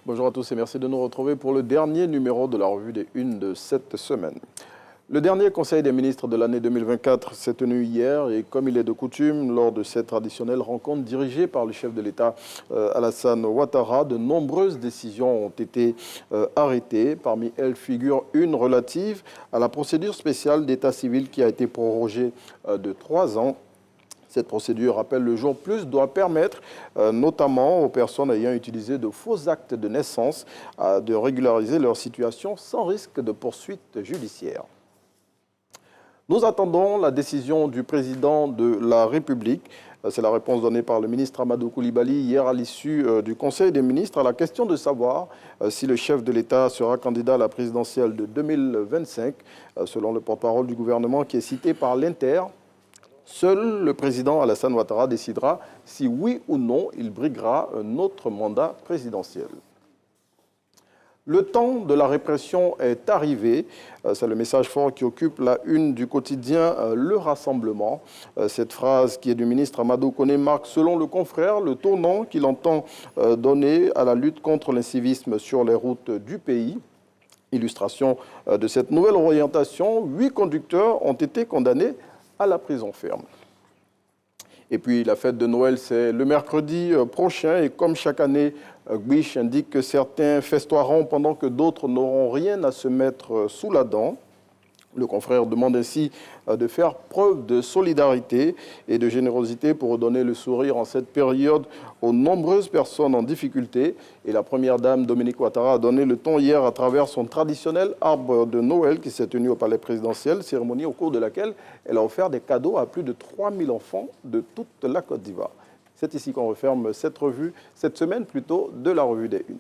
Bonjour à tous et merci de nous retrouver pour le dernier numéro de la revue des Unes de cette semaine. Le dernier Conseil des ministres de l'année 2024 s'est tenu hier et comme il est de coutume, lors de cette traditionnelle rencontre dirigée par le chef de l'État Alassane Ouattara, de nombreuses décisions ont été arrêtées. Parmi elles figure une relative à la procédure spéciale d'état civil qui a été prorogée de 3 ans. Cette procédure, rappelle le jour plus, doit permettre notamment aux personnes ayant utilisé de faux actes de naissance de régulariser leur situation sans risque de poursuite judiciaire. Nous attendons la décision du président de la République. C'est la réponse donnée par le ministre Amadou Coulibaly hier à l'issue du Conseil des ministres à la question de savoir si le chef de l'État sera candidat à la présidentielle de 2025, selon le porte-parole du gouvernement qui est cité par l'Inter. Seul le président Alassane Ouattara décidera si oui ou non il briguera un autre mandat présidentiel. Le temps de la répression est arrivé. C'est le message fort qui occupe la une du quotidien Le Rassemblement. Cette phrase qui est du ministre Amadou Koné marque, selon le confrère, le tournant qu'il entend donner à la lutte contre l'incivisme sur les routes du pays. Illustration de cette nouvelle orientation, 8 conducteurs ont été condamnés à la prison ferme. Et puis la fête de Noël, c'est le mercredi prochain et comme chaque année, Gbiche indique que certains festoieront pendant que d'autres n'auront rien à se mettre sous la dent. Le confrère demande ainsi de faire preuve de solidarité et de générosité pour redonner le sourire en cette période aux nombreuses personnes en difficulté. Et la première dame, Dominique Ouattara, a donné le ton hier à travers son traditionnel arbre de Noël qui s'est tenu au palais présidentiel, cérémonie au cours de laquelle elle a offert des cadeaux à plus de 3000 enfants de toute la Côte d'Ivoire. C'est ici qu'on referme cette revue, cette semaine plutôt, de la revue des Unes.